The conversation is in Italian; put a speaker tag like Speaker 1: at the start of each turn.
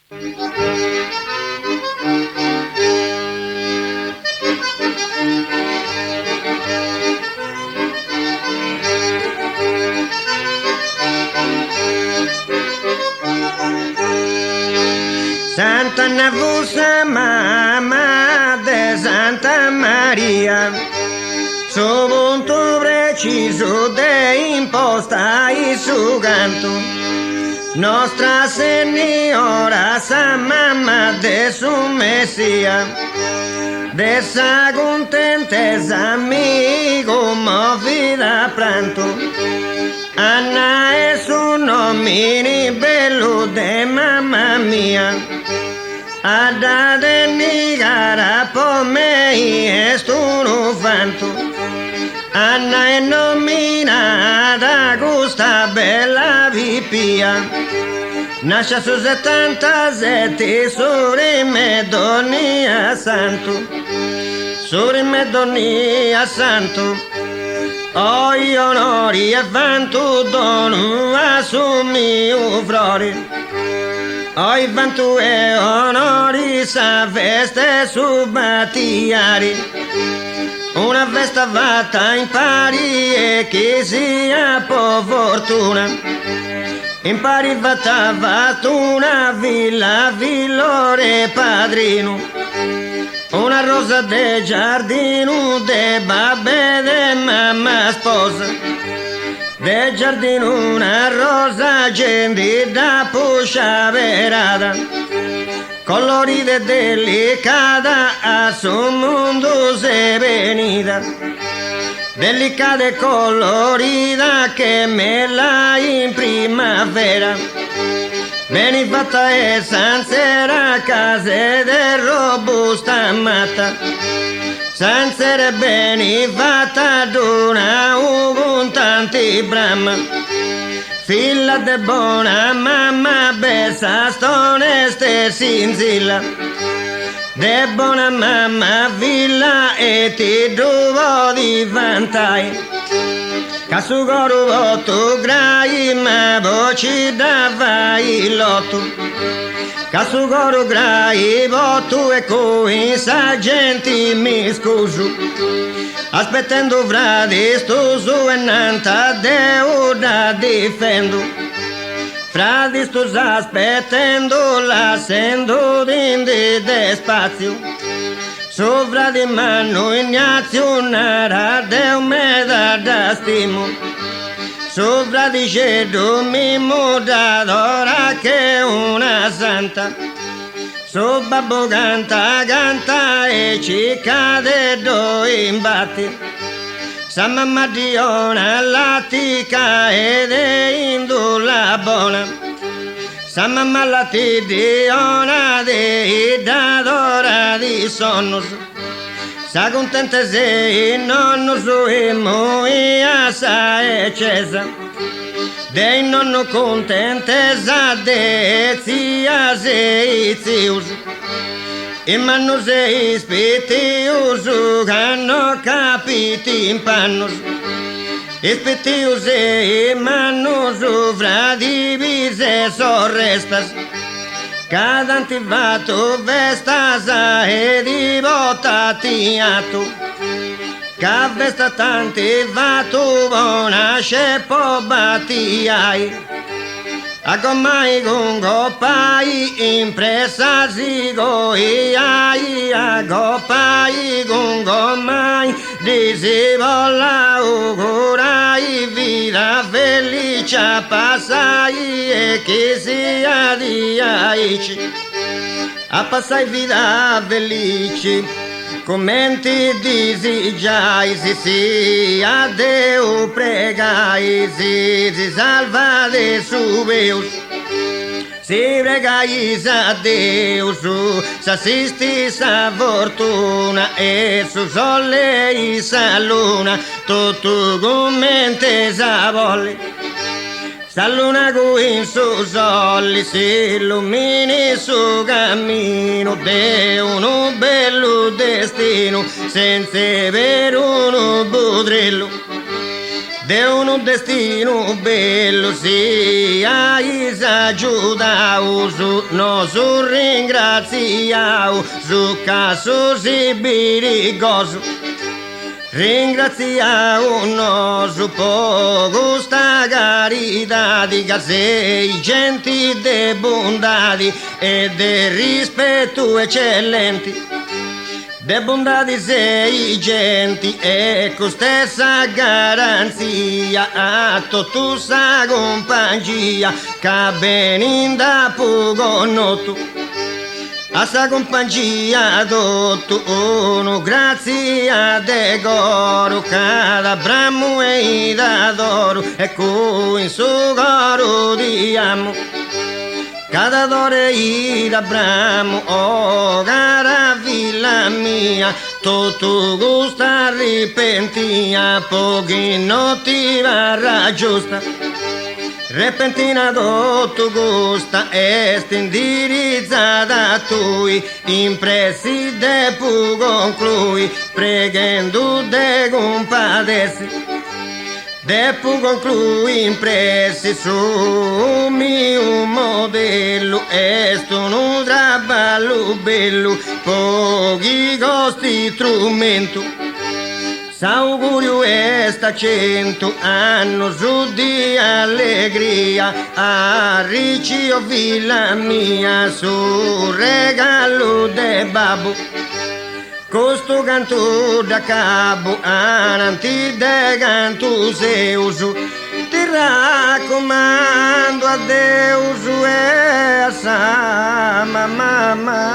Speaker 1: Santa Navusa, mamma de Santa Maria, su punto preciso de imposta y su canto. Nostra Señora, sa mamma de su Messia, de esa contenteza amigo movida pranto. Anna es un nomine bello de mamma mia, ada de nigara por me es un fanto. Anna è nominata gusta bella vipia, nasce su 77 suri Medonia santo, suri Medonia santo. Oi onori e vanto dono a su mio frore, oi vanto e onori sa veste su battiari, una festa fatta in pari e che sia po' fortuna, in pari fatta una villa, villore padrino. Una rosa de giardino, de babbe, de mamma sposa. De giardino una rosa gente da puscia verada, colorida e delicata, a su mondo se venida. Delicata e colorida che me la in primavera. Beni fatta e sansera, case de robusta matta, sansera beni fatta d'una tanti brahma, figlia de buona mamma, bessa stoneste sinzilla, de buona mamma villa e ti duvo di vantai. Casugoro otto grai ma voci dava il lotto, Casugoro grai voto e coi sargenti mi scuso, aspettando fradi stoso e nanta deuda difendo, fradi stoso aspettando la sendo di spazio. Sovra di mano Ignazio nara de umeda da stimo, sovra di cedo mi muda d'ora che una santa, so babbo canta canta e ci cade do imbatti, sa mamma Diona latica ed è indula buona. Sa mamma la ti diona de d'adora di sonno, sa contenta se nonno su e moia sa e cesa, de nonno contentesa de zia se zius, e manno se ispitius hanno capiti in pannos. Ispetius e manus fra divise sorrestas, cadanti vato vestas e divotati atu, ca vesta tanti vato bona scepo batiai, a gommai gungo pai impresa zigo iai, a gopai gungo mai disivola ugurai, vita felice passai e che sia di aici, a passai vita felice, commenti disigiai, si a Deo pregai, si salva de su Deus, si pregai a Deus, s'assisti sa fortuna e su sole e sa luna, tutto commente sa volle. Sa luna in su soli si illumini su cammino de uno bello destino senza avere uno budrillo de un destino bello sia aiutau su nosu ringraziau su caso si birigoso ringraziau nosu poco sta carità di sei genti de bondadi e de rispetto eccellenti de bondadi sei genti e con stessa garanzia a tutta sa compagnia che benin da poco noto a sa compagnia tutto uno grazie a de coro cada bramo e da d'oro e cu in suo coro di amo cada dore ira bramo oh cara villa mia tutto gusta ripentia pochi notti varrà giusta repentina tutto gusta est indirizzata a tui impressi de pu conclui pregando de compadersi Depo conclui impressi su mio modello est un traballo bello pochi costi strumento s'augurio est a 100 anni su di allegria a riccio villa mia su regalo de babbo Costo canto da cabo ananti de canto seuso ti raccomando a Deus e a sa mamma